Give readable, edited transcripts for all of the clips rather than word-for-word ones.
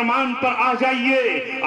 فرمان پر آ جائیے۔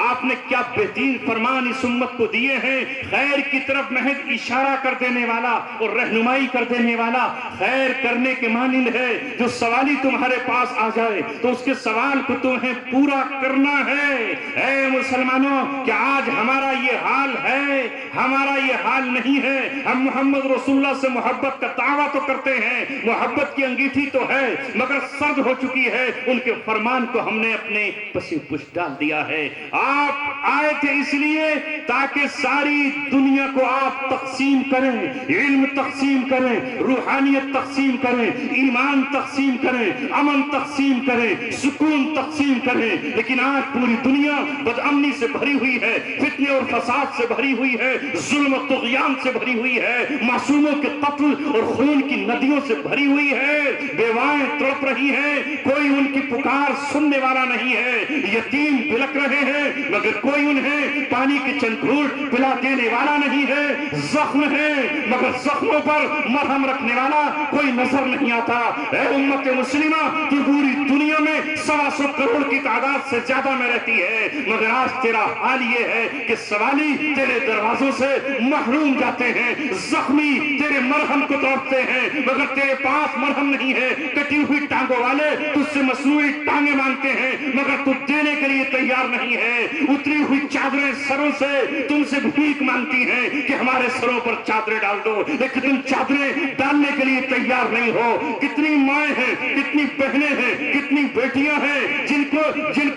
آپ نے کیا بہترین فرمان اس امت کو دیے ہیں، خیر کی طرف محض اشارہ کر دینے والا اور رہنمائی کر دینے والا، خیر کرنے کے مانند ہے۔ جو سوالی تمہارے پاس آ جائے تو اس کے سوال کو تمہیں پورا کرنا ہے۔ اے مسلمانوں، کیا آج ہمارا یہ حال ہے؟ ہمارا یہ حال نہیں ہے۔ ہم محمد رسول اللہ سے محبت کا دعویٰ تو کرتے ہیں، محبت کی انگیٹھی تو ہے، مگر سرد ہو چکی ہے۔ ان کے فرمان کو ہم نے اپنے پسی پشت ڈال دیا ہے۔ آپ آئے تھے اس لیے تاکہ ساری دنیا کو آپ تقسیم کریں، علم تقسیم کریں، روحانیت تقسیم کریں، ایمان تقسیم کریں، امن تقسیم کریں، سکون تقسیم کریں۔ لیکن آج پوری دنیا بدامنی سے بھری ہوئی ہے، فتنے اور فساد سے بھری ہوئی ہے، ظلم و طغیان سے بھری ہوئی ہے، معصوموں کے قتل اور خون کی ندیوں سے بھری ہوئی ہے۔ بیوائیں تڑپ رہی ہیں، کوئی ان کی پکار سننے والا نہیں ہے۔ یتیم بلک رہے ہیں مگر کوئی انہیں پانی کے چند گھونٹ پلا دینے والا نہیں ہے۔ زخم ہے مگر زخموں پر مرہم رکھنے والا کوئی نظر نہیں آتا۔ اے امت مسلمہ، تو پوری دنیا میں 125 کروڑ کی تعداد سے زیادہ میں رہتی ہے، مگر آج تیرا حال یہ ہے کہ سوالی تیرے دروازوں سے محروم جاتے ہیں، زخمی تیرے مرہم کو توڑتے ہیں مگر تیرے پاس مرہم نہیں ہے۔ کٹی ہوئی ٹانگوں والے تجھ سے مصنوعی ٹانگیں مانگتے ہیں مگر تو دینے کے لیے تیار نہیں ہے۔ اتری ہوئی چادریں سروں سے تم سے بھیک مانگتی ہیں کہ ہمارے سروں پر چادریں ڈال دو، لیکن تم چادریں ڈالنے کے لیے تیار نہیں ہو۔ کتنی مائیں ہیں، کتنی بہنیں ہیں، کتنی بیٹیاں ہیں جن کو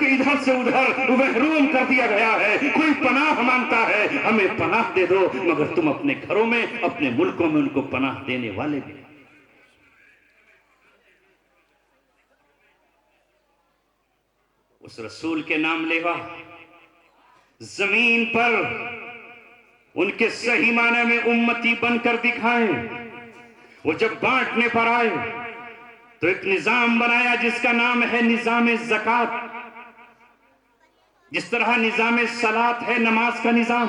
ادھر سے ادھر محروم کر دیا گیا ہے۔ کوئی پناہ مانگتا ہے، ہمیں پناہ دے دو، مگر تم اپنے گھروں میں، اپنے ملکوں میں ان کو پناہ دینے والے بھی۔ اس رسول کے نام لیوا زمین پر ان کے صحیح معنی میں امتی بن کر دکھائیں۔ وہ جب بانٹنے پر آئے تو ایک نظام بنایا جس کا نام ہے نظام زکوٰۃ۔ جس طرح نظام صلاۃ ہے، نماز کا نظام،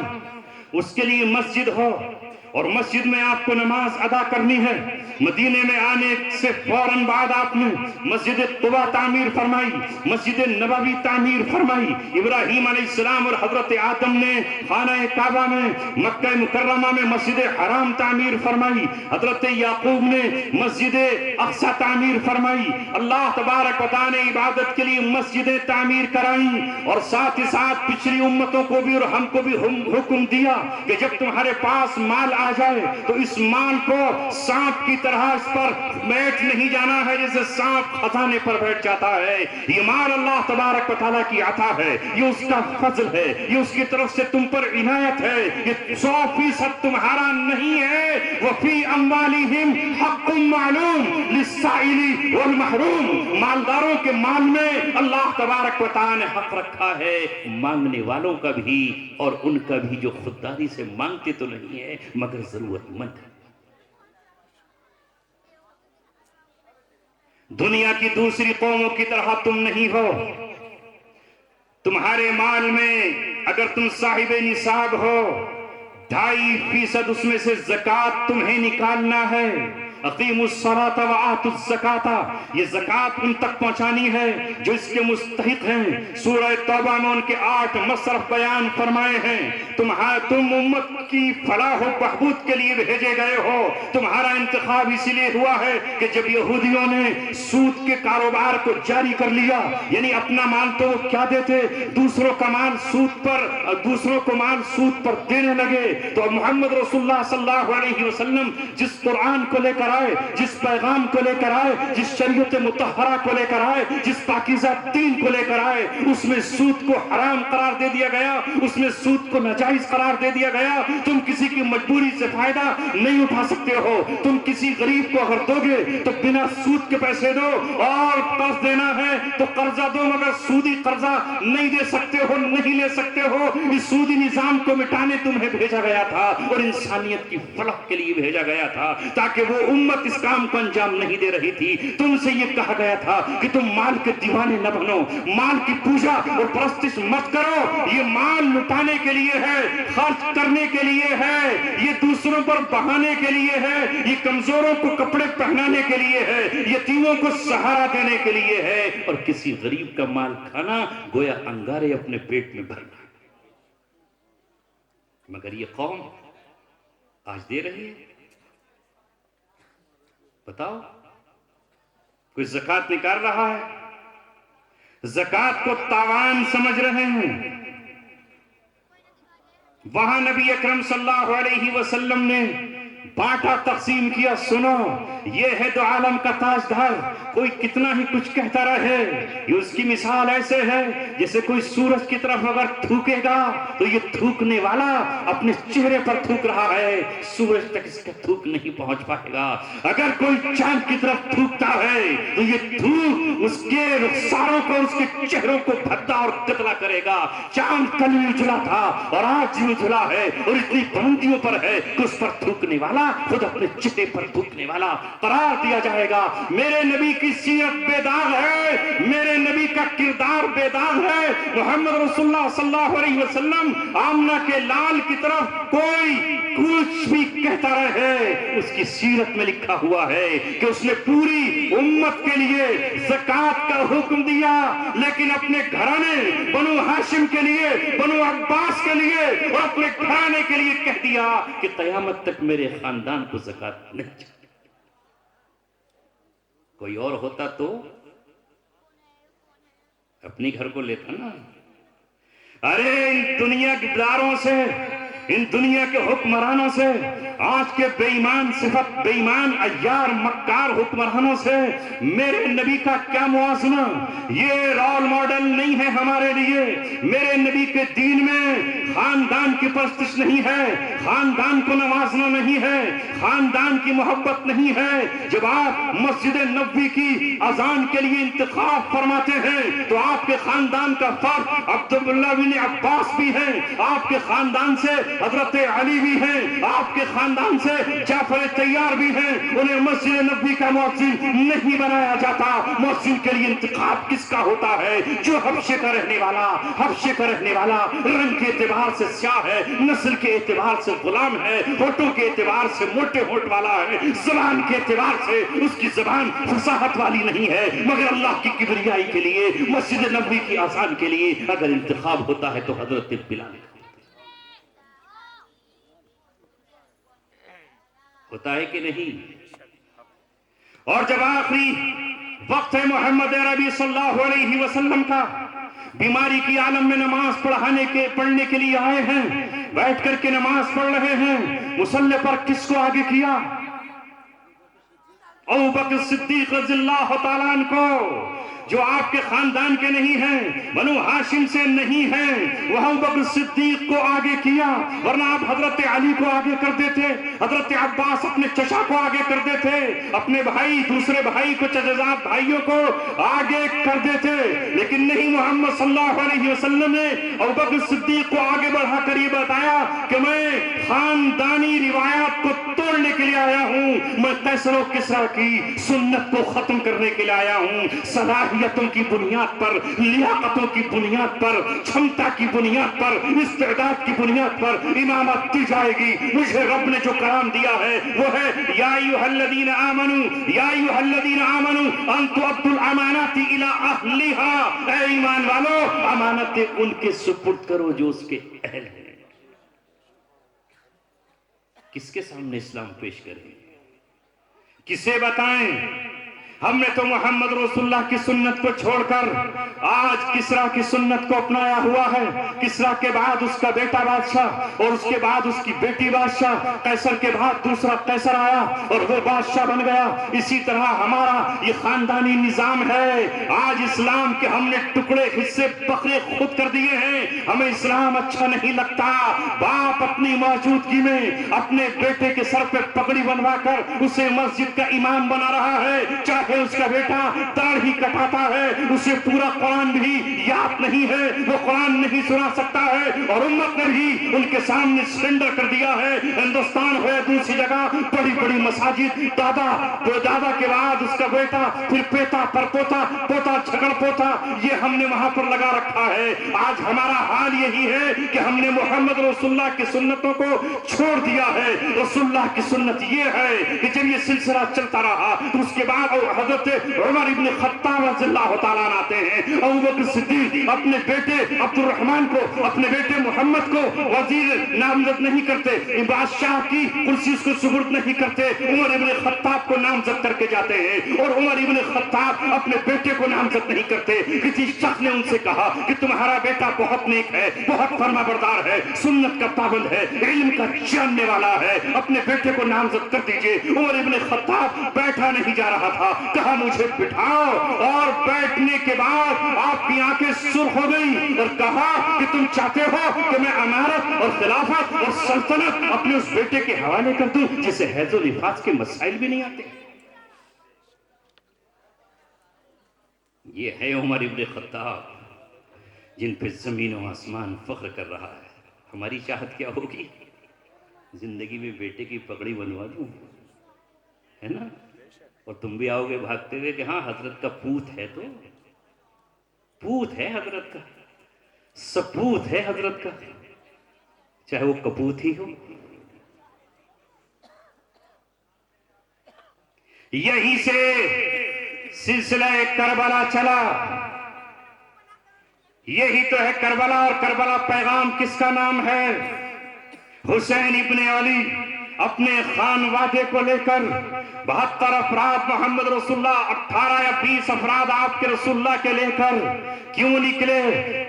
اس کے لیے مسجد ہو اور مسجد میں آپ کو نماز ادا کرنی ہے۔ مدینے میں آنے سے فوراً بعد آپ نے مسجد قباء تعمیر فرمائی، مسجد نبوی تعمیر فرمائی۔ ابراہیم علیہ السلام اور حضرت آدم نے خانہ کعبہ میں، مکہ مکرمہ میں مسجد حرام تعمیر فرمائی۔ حضرت یعقوب نے مسجد اقصی تعمیر فرمائی۔ اللہ تبارک و تعالی نے عبادت کے لیے مسجدیں تعمیر کرائیں، اور ساتھ ہی ساتھ پچھلی امتوں کو بھی اور ہم کو بھی حکم دیا کہ جب تمہارے پاس مال آ جائے تو اس مال کو سانپ کی طرح اس پر بیٹھ نہیں جانا ہے جیسے سانپ خزانے پر بیٹھ جاتا ہے۔ یہ مال اللہ تبارک و تعالیٰ کی عطا ہے، یہ اس کا فضل ہے، یہ اس کی طرف سے تم پر عنایت ہے۔ یہ 100% تمہارا نہیں ہے۔ وفی اموالہم حق معلوم للسائل والمحروم، مالداروں کے مال میں اللہ تبارک و تعالیٰ نے حق رکھا ہے، مانگنے والوں کا بھی اور ان کا بھی جو خودداری سے مانگتے تو نہیں ہے مگر ضرورت مند ہے۔ دنیا کی دوسری قوموں کی طرح تم نہیں ہو۔ تمہارے مال میں اگر تم صاحب نصاب ہو، 2.5% اس میں سے زکوٰۃ تمہیں نکالنا ہے۔ اقیموا الصلاۃ وآتوا الزکاۃ، یہ زکوٰۃ ان تک پہنچانی ہے جو اس کے مستحق ہیں۔ سورہ توبہ میں ان کے 8 مصرف بیان فرمائے ہیں۔ تم امت کی فلاح و بہبود کے لیے بھیجے گئے ہو۔ تمہارا انتخاب اسی لیے ہوا ہے کہ جب یہودیوں نے سود کے کاروبار کو جاری کر لیا، یعنی اپنا مال تو وہ کیا دیتے، دوسروں کا مال سود پر، دوسروں کو مال سود پر دینے لگے، تو محمد رسول اللہ صلی اللہ علیہ وسلم جس قرآن کو لے کر آئے، جس پیغام کو لے کر آئے، جس شریعت مطہرہ کو لے کر آئے، جس پاکیزہ دین کو لے کر آئے، اس میں سود کو حرام قرار دے دیا گیا، اس میں سود کو ناجائز قرار دے دیا گیا۔ تم کسی کی مجبوری سے فائدہ نہیں اٹھا سکتے ہو۔ تم کسی غریب کو اگر دو گے تو بنا سود کے پیسے دو، اور قرض دینا ہے تو قرضہ دو، مگر سودی قرضہ نہیں دے سکتے ہو، نہیں لے سکتے ہو۔ اس سودی نظام کو مٹانے تمہیں بھیجا گیا تھا اور انسانیت کی فلاح کے لیے بھیجا گیا تھا، تاکہ وہ امت اس کام کو انجام نہیں دے رہی تھی. تم سے یہ کہا گیا تھا کہ تم مال کے دیوانے نہ بنو, مال کی پوجا اور پرستش مت کرو. یہ مال لٹانے کے لیے ہے, خرچ کرنے کے لیے ہے, یہ دوسروں پر بہانے کے لیے ہے, یہ کمزوروں کو کپڑے پہنانے کے لیے ہے, یتیموں کو سہارا دینے کے لیے ہے, اور کسی غریب کا مال کھانا گویا انگارے اپنے پیٹ میں بھرنا. مگر یہ قوم آج دے رہی ہے. بتاؤ, کوئی زکوٰۃ نکال رہا ہے؟ زکوٰۃ کو تاوان سمجھ رہے ہیں. وہاں نبی اکرم صلی اللہ علیہ وسلم نے بانٹا, تقسیم کیا. سنو, یہ ہے دو عالم کا تاجدار, کوئی کتنا ہی کچھ کہتا رہے, یہ اس کی مثال ایسے ہے جیسے کوئی سورج کی طرف اگر تھوکے گا تو یہ تھوکنے والا اپنے چہرے پر تھوک رہا ہے, سورج تک اس کا تھوک نہیں پہنچ پائے گا. اگر کوئی چاند کی طرف تھوکتا ہے تو یہ تھوک اس کے رخساروں کو, اس کے چہروں کو بھدا اور قتلا کرے گا. چاند کل اجلا تھا اور آج بھی اجلا ہے, اور اتنی بلندیوں پر ہے کہ اس پر تھوکنے والا خود اپنے چہرے پر تھوکنے والا قرار دیا جائے گا. میرے نبی کی سیرت بے داغ ہے, میرے نبی کا کردار بے داغ ہے. محمد رسول اللہ صلی اللہ علیہ وسلم آمنہ کے لال کی طرف کوئی کچھ بھی کہتا رہے, اس کی سیرت میں لکھا ہوا ہے کہ اس نے پوری امت کے لیے زکوٰۃ کا حکم دیا, لیکن اپنے گھرانے بنو ہاشم کے لیے, بنو عباس کے لیے اور اپنے گھرانے کے لیے کہہ دیا کہ قیامت تک میرے خاندان کو زکوٰۃ نہیں چاہیے. کوئی اور ہوتا تو اپنی گھر کو لیتا نا. ارے ان دنیا کے داروں سے, ان دنیا کے حکمرانوں سے, آج کے بے ایمان صفت, بے ایمان عیار مکار حکمرانوں سے میرے نبی کا کیا موازنہ. یہ رول ماڈل نہیں ہے ہمارے لیے. میرے نبی کے دین میں خاندان کی پرستش نہیں ہے, خاندان کو نوازنا نہیں ہے, خاندان کی محبت نہیں ہے. جب آپ مسجد نبوی کی اذان کے لیے انتخاب فرماتے ہیں تو آپ کے خاندان کا فرد عبداللہ بن عباس بھی ہے, آپ کے خاندان سے حضرت علی بھی ہیں, آپ کے خاندان سے جعفر طیار بھی ہیں. انہیں مسجد نبوی کا مؤذن نہیں بنایا جاتا. مؤذن کے لیے انتخاب کس کا ہوتا ہے؟ جو حبشے کا رہنے والا, حبشے کا رہنے والا رنگ کے اعتبار سے سیاہ ہے, نسل کے اعتبار سے غلام ہے, ہوٹوں کے اعتبار سے موٹے ہوٹ والا ہے, زبان کے اعتبار سے اس کی زبان فصاحت والی نہیں ہے, مگر اللہ کی کبریائی کے لیے, مسجد نبوی کی آسان کے لیے اگر انتخاب ہوتا ہے تو حضرت بلال ہوتا ہے کہ نہیں؟ اور جب آخری وقت ہے محمد عربی صلی اللہ علیہ وسلم کا, بیماری کی عالم میں نماز پڑھنے کے لیے آئے ہیں, بیٹھ کر کے نماز پڑھ رہے ہیں, مصلی پر کس کو آگے کیا؟ ابو بکر صدیق رضی اللہ تعالیٰ عنہ کو, جو آپ کے خاندان کے نہیں ہیں, بنو ہاشم سے نہیں ہیں, وہ ابو بکر صدیق کو آگے کیا. ورنہ آپ حضرت علی کو آگے کر دیتے, حضرت عباس اپنے چچا کو آگے کر دیتے, اپنے بھائی دوسرے بھائی کو, چچزاد بھائیوں کو آگے کر دیتے. لیکن نہیں, محمد صلی اللہ علیہ وسلم نے ابو بکر صدیق کو آگے بڑھا کر یہ بتایا کہ میں خاندانی روایات کو توڑنے کے لیے آیا ہوں, میں قیصر و کسریٰ کی سنت کو ختم کرنے کے لیے آیا ہوں. صلاحیتوں کی بنیاد پر, لیاقتوں کی بنیاد پر, چھمتا کی بنیاد پر, استعداد کی بنیاد پر امامت دی جائے گی. مجھے رب نے جو کرام دیا ہے وہ ہے یا ایھا الذین آمنوا, یا ایھا الذین آمنوا ان تؤدوا الامانات الی اہلھا, اے ایمان والو امانتیں ان کے سپرد کرو جو اس کے اہل ہیں. کس کے سامنے اسلام پیش کریں, کسے بتائیں؟ ہم نے تو محمد رسول اللہ کی سنت کو چھوڑ کر آج کسریٰ کی سنت کو اپنایا ہوا ہے. کسریٰ کے بعد اس کا بیٹا بادشاہ, اور اس کے بعد اس کی بیٹی بادشاہ, قیصر کے بعد دوسرا قیصر آیا اور وہ بادشاہ بن گیا. اسی طرح ہمارا یہ خاندانی نظام ہے. آج اسلام کے ہم نے ٹکڑے حصے بکرے فاتح خود کر دیے ہیں. ہمیں اسلام اچھا نہیں لگتا. باپ اپنی موجودگی میں اپنے بیٹے کے سر پہ پگڑی بنوا کر اسے مسجد کا امام بنا رہا ہے, چاہے اس کا بیٹا داڑھی کٹاتا ہے, اسے پورا قرآن بھی یاد نہیں ہے, وہ قرآن نہیں سنا سکتا ہے, اور امت نے بھی ان کے سامنے سرنڈر کر دیا ہے. ہندوستان ہو یا دوسری جگہ, بڑی بڑی مساجد, دادا کے بعد اس کا بیٹا, پھر پیتا پر پوتا, پوتا جھگڑ پوتا, یہ ہم نے وہاں پر لگا رکھا ہے. آج ہمارا حال یہی ہے کہ ہم نے محمد رسول اللہ کی سنتوں کو چھوڑ دیا ہے. رسول اللہ کی سنت یہ ہے کہ جب یہ سلسلہ چلتا رہا تو اس کے بعد حضرت عمر ابن خطاب رضی اللہ تعالیٰ عنہ آتے ہیں. ابو بکر صدیق اپنے بیٹے عبد الرحمن کو, اپنے بیٹے محمد کو وزیر نامزد نہیں کرتے, بادشاہ کی کرسی اس کو سپرد نہیں کرتے, عمر ابن خطاب کو نامزد کر کے جاتے ہیں. اور عمر ابن خطاب اپنے بیٹے کو نامزد نہیں کرتے. کسی شخص نے ان سے کہا کہ تمہارا بیٹا بہت نیک ہے, بہت فرما بردار ہے, سنت کا پابند ہے, علم کا جاننے والا ہے, اپنے بیٹے کو نامزد کر دیجئے. عمر ابن خطاب بیٹھا نہیں جا رہا تھا, کہا مجھے بٹھاؤ, اور بیٹھنے کے بعد آپ کی آنکھیں سرخ ہو گئی اور کہا کہ تم چاہتے ہو کہ میں امارت اور خلافت اور سلطنت اپنے اس بیٹے کے حوالے کر دوں جسے حیض و نفاس کے مسائل بھی نہیں آتے. یہ ہے عمر ابن خطاب جن پہ زمین و آسمان فخر کر رہا ہے. ہماری چاہت کیا ہوگی؟ زندگی میں بیٹے کی پگڑی بنوا دوں, ہے نا, اور تم بھی آؤ گے بھاگتے ہوئے کہ ہاں حضرت کا پوت ہے, تو پوت ہے حضرت کا, سپوت ہے حضرت کا, چاہے وہ کپوت ہی ہو. یہی سے سلسلہ کربلا چلا. یہی تو ہے کربلا. اور کربلا پیغام کس کا نام ہے؟ حسین ابن علی اپنے خانوادے کو لے کر 72 افراد محمد رسول اللہ, 18 یا 20 افراد آپ کے رسول اللہ کے لے کر کیوں نکلے,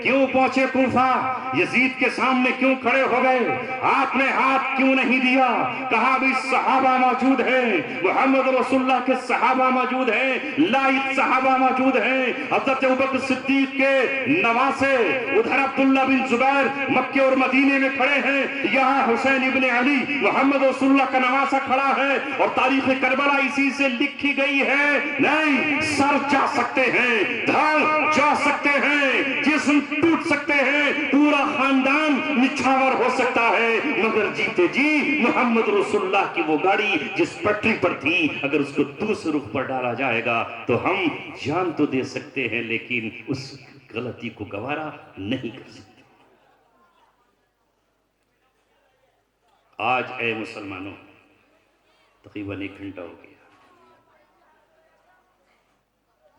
کیوں پہنچے کوفہ, یزید کے سامنے کیوں کھڑے ہو گئے؟ آپ نے ہاتھ کیوں نہیں دیا؟ کہا بھی صحابہ موجود ہیں, محمد رسول اللہ کے صحابہ موجود ہیں, لائق صحابہ موجود ہیں. حضرت ابوبکر صدیق کے نواسے ادھر عبداللہ بن زبیر مکے اور مدینے میں کھڑے ہیں, یہاں حسین ابن علی محمد رسول اللہ کا نواسہ کھڑا ہے, اور تاریخ کربلا اسی سے لکھی گئی ہے. نہیں, سر جا سکتے ہیں, دھڑ جا سکتے ہیں, جسم ٹوٹ سکتے ہیں, پورا خاندان نچھاور ہو سکتا ہے, مگر جیتے جی محمد رسول اللہ کی وہ گاڑی جس پٹری پر تھی, اگر اس کو دوسرے رخ پر ڈالا جائے گا تو ہم جان تو دے سکتے ہیں لیکن اس غلطی کو گوارا نہیں کر سکتے. آج اے مسلمانوں تقریباً 1 گھنٹہ ہو گیا,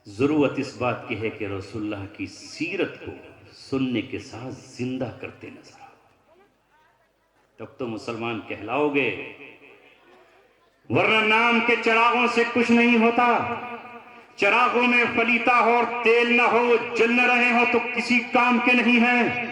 ضرورت اس بات کی ہے کہ رسول اللہ کی سیرت کو سننے کے ساتھ زندہ کرتے نظر آؤ, تب تو مسلمان کہلاؤ گے, ورنہ نام کے چراغوں سے کچھ نہیں ہوتا. چراغوں میں فلیتا ہو اور تیل نہ ہو, جل نہ رہے ہو تو کسی کام کے نہیں ہے.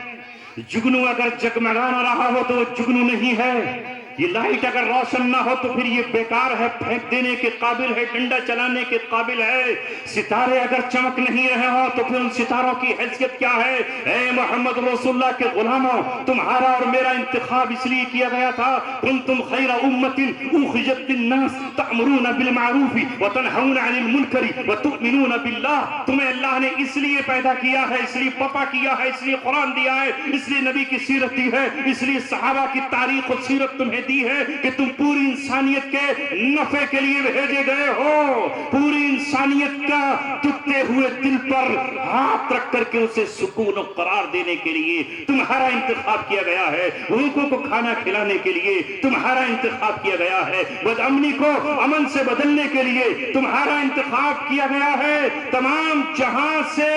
جگنو اگر جگمگا نہ رہا ہو تو جگنو نہیں ہے. یہ لائٹ اگر روشن نہ ہو تو پھر یہ بیکار ہے, پھینک دینے کے قابل ہے, ڈنڈا چلانے کے قابل ہے. ستارے اگر چمک نہیں رہے ہو تو پھر ان ستاروں کی حیثیت کیا ہے؟ اے محمد رسول اللہ کے غلاموں, تمہارا اور میرا انتخاب اس لیے کیا گیا تھا, کنتم خیر امت اخرجت للناس تأمرون بالمعروف وتنہون عن المنکر وتؤمنون باللہ. تمہیں اللہ نے اس لیے پیدا کیا ہے, اس لیے پپا کیا ہے, اس لیے قرآن دیا ہے, اس لیے نبی کی سیرت دی ہے, اس لیے صحابہ کی تاریخ و سیرت تمہیں دی ہے کہ تم پوری انسانیت کے نفع کے لیے بھیجے گئے ہو. پوری انسانیت کا ٹوٹتے ہوئے دل پر ہاتھ رکھ کر کے اسے سکون و قرار دینے کے لیے تمہارا انتخاب کیا گیا ہے. بھوکوں کو کھانا کھلانے کے لیے تمہارا انتخاب کیا گیا ہے. بدامنی کو امن سے بدلنے کے لیے تمہارا انتخاب کیا گیا ہے. تمام جہاں سے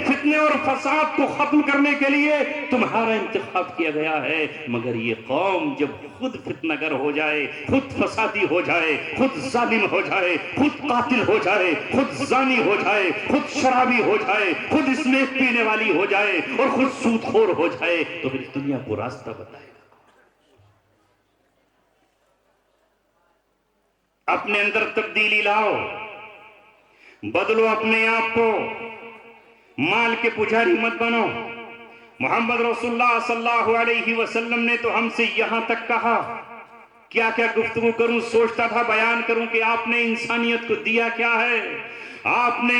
فتنے اور فساد کو ختم کرنے کے لیے تمہارا انتخاب کیا گیا ہے. مگر یہ قوم جب خود فتنہ گر ہو جائے, خود فسادی ہو جائے, خود ظالم ہو جائے, خود قاتل ہو جائے, خود زانی ہو جائے, خود شرابی ہو جائے, خود اسمیک پینے والی ہو جائے اور خود سود خور ہو جائے تو پھر دنیا کو راستہ بتائے گا. اپنے اندر تبدیلی لاؤ, بدلو اپنے آپ کو, مال کے پجاری مت بنو. محمد رسول اللہ صلی اللہ علیہ وسلم نے تو ہم سے یہاں تک کہا، کیا کیا گفتگو کروں، سوچتا تھا بیان کروں کہ آپ نے انسانیت کو دیا کیا ہے۔ آپ نے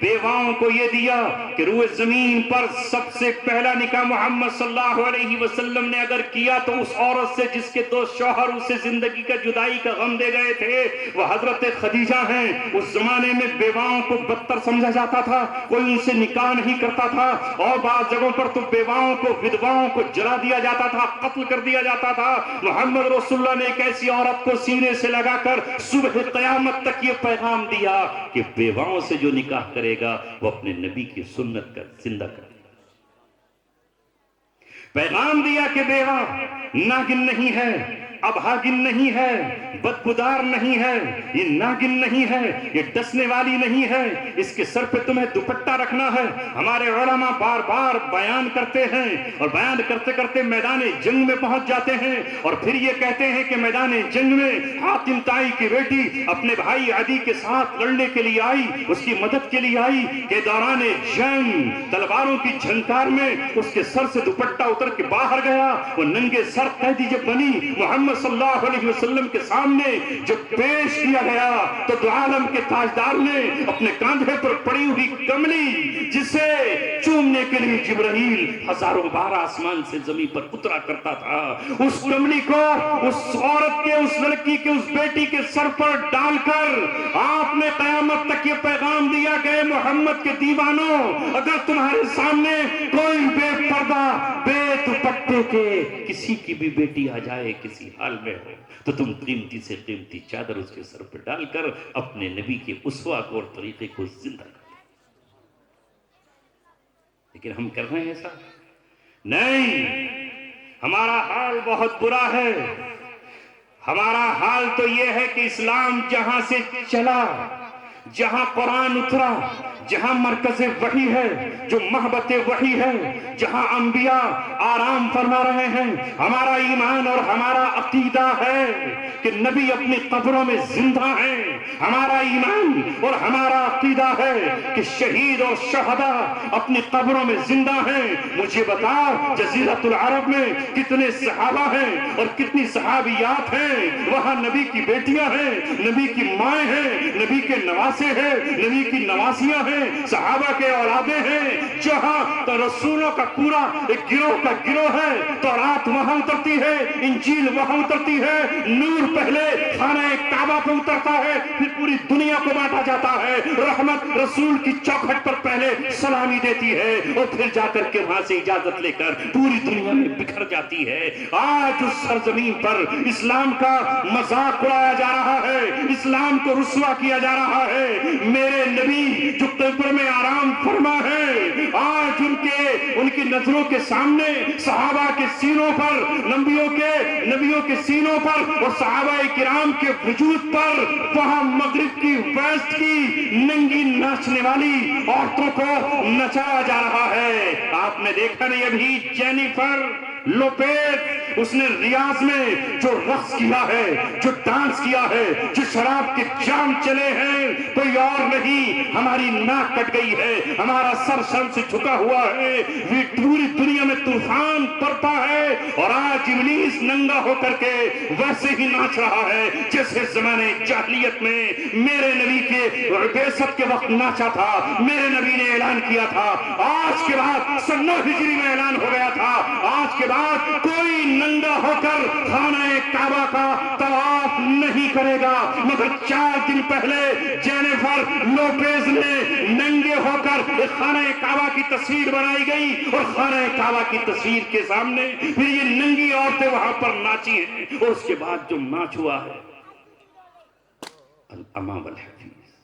بیواؤں کو یہ دیا کہ روئے زمین پر سب سے پہلا نکاح محمد صلی اللہ علیہ وسلم نے اگر کیا تو اس عورت سے جس کے 2 شوہر اسے زندگی کا جدائی کا غم دے گئے تھے وہ حضرت خدیجہ ہیں۔ اس زمانے میں بیواؤں کو بدتر سمجھا جاتا تھا، کوئی ان سے نکاح نہیں کرتا تھا، اور بعض جگہوں پر تو بیواؤں کو، ودواؤں کو جلا دیا جاتا تھا، قتل کر دیا جاتا تھا۔ محمد رسول اللہ نے ایک ایسی عورت کو سینے سے لگا کر صبح قیامت تک یہ پیغام دیا کہ بیواؤں سے جو نکاح کرے گا وہ اپنے نبی کی سنت کا زندہ کرے گا۔ پیغام دیا کہ بیوہ ناگن نہیں ہے، ابھاگن نہیں ہے، بدبودار نہیں ہے، یہ ناگن نہیں ہے، یہ ڈسنے والی نہیں ہے، اس کے سر پہ تمہیں دوپٹہ رکھنا ہے۔ ہمارے علماء بار بار بیان کرتے ہیں، اور بیان کرتے کرتے میدان جنگ میں پہنچ جاتے ہیں، اور پھر یہ کہتے ہیں کہ میدان جنگ میں حاتم طائی کی بیٹی اپنے بھائی عدی کے ساتھ لڑنے کے لیے آئی، اس کی مدد کے لیے آئی کہ دوران جنگ تلواروں کی جھنکار میں اس کے سر سے دوپٹہ اتر کے باہر گیا۔ وہ ننگے سر قیدی جب بنی محمد صلی اللہ علیہ وسلم کے سامنے جب پیش کیا گیا تو دو عالم کے تاجدار نے اپنے کاندھے پر پڑی ہوئی کملی جسے چومنے کے لیے جبرائیل ہزاروں بار آسمان سے زمین پر اترا کرتا تھا، اس کملی کو اس عورت کے، اس لڑکی کے، اس بیٹی کے سر پر ڈال کر آپ نے قیامت تک یہ پیغام دیا کہ محمد کے دیوانوں، اگر تمہارے سامنے کوئی بے پردہ، بے دوپٹے کے کسی کی بھی بیٹی آ جائے، کسی حال میں ہو، تو تم قیمتی سے قیمتی چادر اس کے سر پہ ڈال کر اپنے نبی کے اسوہ کو اور طریقے کو زندہ کر دو۔ لیکن ہم کر رہے ہیں ایسا؟ نہیں، ہمارا حال بہت برا ہے۔ ہمارا حال تو یہ ہے کہ اسلام جہاں سے چلا، جہاں قرآن اترا، جہاں مرکز وحی ہے، جو محبت وحی ہے، جہاں انبیاء آرام فرما رہے ہیں، ہمارا ایمان اور ہمارا عقیدہ ہے کہ نبی اپنی قبروں میں زندہ ہیں۔ ہمارا ایمان اور ہمارا عقیدہ ہے کہ شہید اور شہداء اپنی قبروں میں زندہ ہیں۔ مجھے بتا جزیرۃ العرب میں کتنے صحابہ ہیں اور کتنی صحابیات ہیں، وہاں نبی کی بیٹیاں ہیں، نبی کی مائیں ہیں، نبی کے نواسے ہیں، نبی کی نواسیاں ہیں، صحابہ کے اولادیں ہیں، جہاں تو رسولوں کا پورا ایک گروہ کا گروہ ہے، تورات وہاں اترتی ہے، انجیل وہاں اترتی ہے، نور پہلے خانہ کعبہ پہ اترتا ہے، پھر پوری دنیا کو بانٹا جاتا ہے، رحمت رسول کی چوکھٹ پر پہلے سلامی دیتی ہے اور پھر جا کر کے وہاں سے اجازت لے کر پوری دنیا میں بکھر جاتی ہے۔ آج اس سرزمین پر اسلام کا مذاق اڑایا جا رہا ہے، اسلام کو رسوا کیا جا رہا ہے۔ میرے نبی جو قبر میں آرام فرما ہے، آج ان کی نظروں کے سامنے صحابہ کے سینوں پر، نبیوں کے سینوں پر اور صحابہ کرام کے وجود پر وہاں مغرب کی، ویسٹ کی ننگی ناچنے والی عورتوں کو نچایا جا رہا ہے۔ آپ نے دیکھا نہیں ابھی جینیفر لوپیز، اس نے ریاض میں جو رقص کیا ہے، جو ڈانس کیا ہے، جو شراب کے جام چلے ہیں، کوئی اور نہیں، ہماری ناک کٹ گئی ہے، ہمارا سر شرم سے جھکا ہوا ہے، پوری دنیا میں طوفان پڑتا ہے، اور آج ابلیس ننگا ہو کر کے ویسے ہی ناچ رہا ہے جیسے زمانے جاہلیت میں میرے نبی کے بعثت کے وقت ناچا تھا، میرے نبی نے اعلان کیا تھا۔ آج کے بعد 9 ہجری میں اعلان ہو گیا تھا، آج کے بعد کوئی ننگا ہو کر خانہ کعبہ کا طواف نہیں کرے گا، مگر 4 دن پہلے جینیفر لوپیز نے ننگے ہو کر خانہ کعبہ کی تصویر بنائی گئی، اور خانہ کعبہ کی تصویر کے سامنے پھر یہ ننگی عورتیں وہاں پر ناچی ہیں، اور اس کے بعد جو ناچ ہوا ہے الامام والحفیظ۔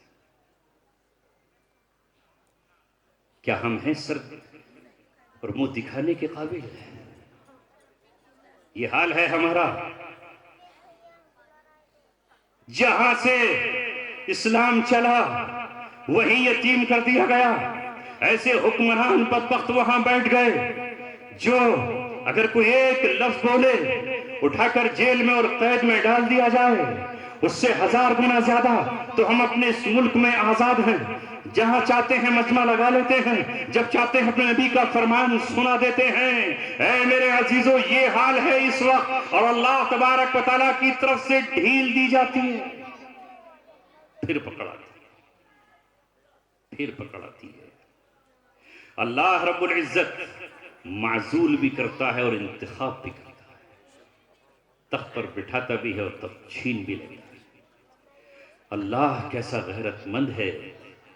کیا ہم ہیں سر اور منہ دکھانے کے قابل ہیں؟ یہ حال ہے ہمارا۔ جہاں سے اسلام چلا وہیں یتیم کر دیا گیا، ایسے حکمران بدبخت وہاں بیٹھ گئے جو اگر کوئی ایک لفظ بولے اٹھا کر جیل میں اور قید میں ڈال دیا جائے، اس سے 1000 گنا زیادہ تو ہم اپنے اس ملک میں آزاد ہیں۔ جہاں چاہتے ہیں مجمع لگا لیتے ہیں، جب چاہتے ہیں اپنے نبی کا فرمان سنا دیتے ہیں۔ اے میرے عزیزو، یہ حال ہے اس وقت، اور اللہ تبارک و تعالیٰ کی طرف سے ڈھیل دی جاتی ہے، پھر پکڑ آتی ہے۔ اللہ رب العزت معزول بھی کرتا ہے اور انتخاب بھی کرتا ہے، تخت پر بٹھاتا بھی ہے اور تخت چھین بھی لیتا ہے۔ اللہ کیسا غیرت مند ہے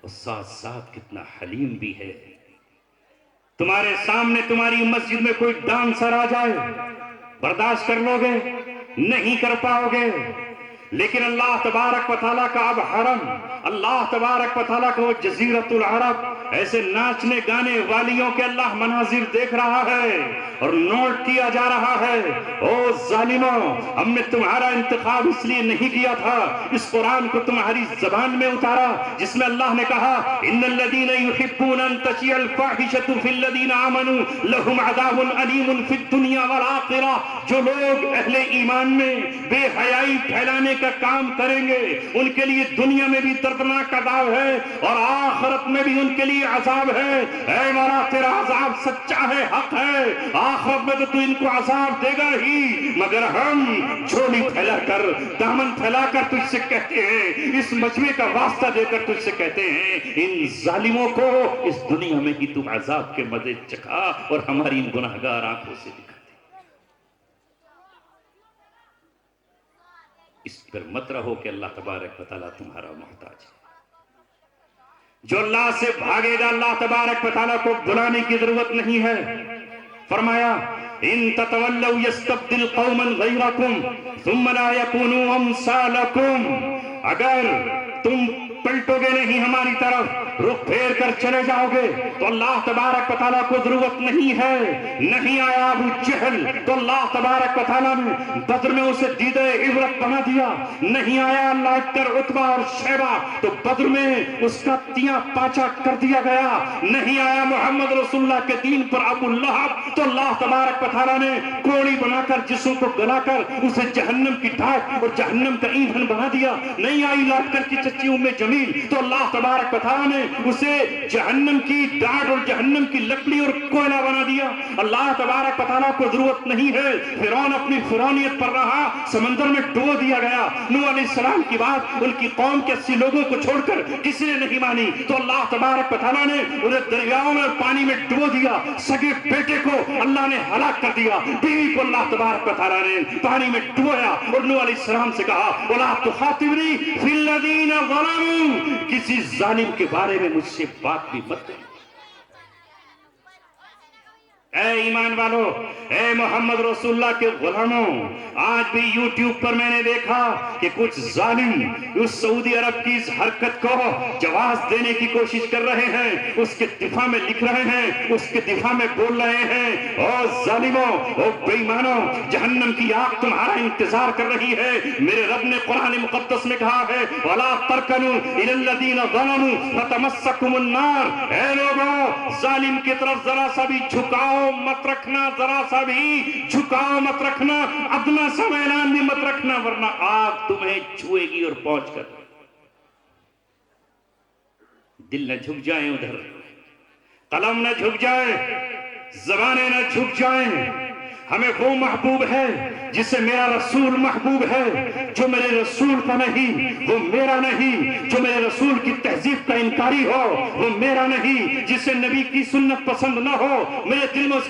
اور ساتھ ساتھ کتنا حلیم بھی ہے۔ تمہارے سامنے تمہاری مسجد میں کوئی ڈانسر آ جائے، برداشت کر لو گے؟ نہیں کر پاؤ گے۔ لیکن اللہ تبارک و تعالیٰ کا اب حرم، اللہ تبارک و تعالیٰ کا وہ جزیرۃ العرب، ایسے ناچنے گانے والیوں کے اللہ مناظر دیکھ رہا ہے اور نوٹ کیا جا رہا ہے۔ او ظالموں، ہم نے تمہارا انتخاب اس لیے نہیں کیا تھا، اس قرآن کو تمہاری زبان میں اتارا جس میں اللہ نے کہا ان الذین یحبون ان تشیع الفاحشۃ فی الذین آمنوا لہم عذاب علیم فی الدنیا والآخرہ۔ جو لوگ اہل ایمان میں بے حیائی پھیلانے کا کام کریں گے ان کے لیے دنیا میں بھی دردناک عذاب ہے اور آخرت میں بھی ان کے لیے عذاب ہے۔ اے مولا، تیرا عذاب سچا ہے، حق ہے، آخرت میں تو ان کو عذاب دے گا ہی، مگر ہم جھولی پھیلا کر، دامن پھیلا کر تجھ سے کہتے ہیں، اس مجمع کا واسطہ دے کر تجھ سے کہتے ہیں، ان ظالموں کو اس دنیا میں ہی تم عذاب کے مزے چکھا اور ہماری ان گناہگار آنکھوں سے دکھا۔ اس پر مت رہو کہ اللہ تبارک و تعالیٰ تمہارا محتاج ہے۔ جو اللہ سے بھاگے گا اللہ تبارک و تعالیٰ کو بلانے کی ضرورت نہیں ہے۔ فرمایا ان تتولوا یستبدل قوما غیرکم ثم لا یکونوا امثالکم، اگر تم پلٹو گے نہیں ہماری طرف، رخ پھیر کر چلے جاؤ گے تو اللہ تبارک و تعالیٰ کو ضرورت نہیں ہے۔ نہیں آیا ابو جہل تو اللہ تبارک و تعالیٰ نے بدر میں اسے دیدہ عبرت بنا دیا، نہیں آیا اللہ کر عتبہ اور شیبہ تو بدر میں اس کا تیاں پاچا کر دیا گیا، نہیں آیا محمد رسول اللہ کے دین پر ابو لہب تو اللہ تبارک و تعالیٰ نے کوڑی بنا کر جسم کو گلا کر اسے جہنم کی ڈھاک اور جہنم کا ایندھن بنا دیا، نہیں آئی لاٹ کر کی چچی ام جمیل تو اللہ تبارک و تعالیٰ نے اسے جہنم کی ڈاٹ اور جہنم کی لکڑی اور کوئلہ بنا دیا۔ اللہ تبارک و تعالیٰ کو ضرورت نہیں ہے۔ فرعون اپنی فرعونیت پر رہا، سمندر میں ڈبو دیا گیا، نوح علیہ السلام کی بات ان کی قوم کے 80 لوگوں کو چھوڑ کر کسی نے نہیں مانی تو اللہ تبارک و تعالیٰ نے انہیں دریاؤں میں پانی میں ڈبو دیا، سگے بیٹے کو اللہ نے ہلاک کر دیا، بیوی کو اللہ تبارک و تعالیٰ نے پانی میں ڈبویا اور نوح علیہ السلام سے کہا وَلَا تُخَاطِبْنِي فِي الَّذِينَ ظَلَمُوا، کسی ظالم کے بارے میں مجھ سے بات بھی مت کرو۔ اے ایمان والو، اے محمد رسول اللہ کے غلاموں، آج بھی یوٹیوب پر میں نے دیکھا کہ کچھ ظالم اس سعودی عرب کی اس حرکت کو جواز دینے کی کوشش کر رہے ہیں، اس کے دفاع میں لکھ رہے ہیں، اس کے دفاع میں بول رہے ہیں۔ او ظالموں، او بے ایمانوں، جہنم کی آگ تمہارا انتظار کر رہی ہے۔ میرے رب نے قرآن مقدس میں کہا ہے وَلَا تَرْكَنُوا إِلَى الَّذِينَ ظَلَمُوا فَتَمَسَّكُمُ النَّارُ، اے لوگوں ظالم کی طرف ذرا سا بھی جھکاؤ مت رکھنا، ذرا سا بھی جھکاؤ مت رکھنا، ادنا سا میلان بھی مت رکھنا، ورنہ آگ تمہیں چھوئے گی اور پہنچ کر۔ دل نہ جھک جائیں ادھر، قلم نہ جھک جائے، زبانیں نہ جھک جائیں۔ ہمیں وہ محبوب ہے جسے میرا رسول محبوب ہے، جو میرے رسول کا نہیں وہ میرا نہیں، جو میرے رسول کی تہذیب کا انکاری ہو وہ میرا نہیں، جسے نبی کی سنت پسند نہ ہو میرے دل میں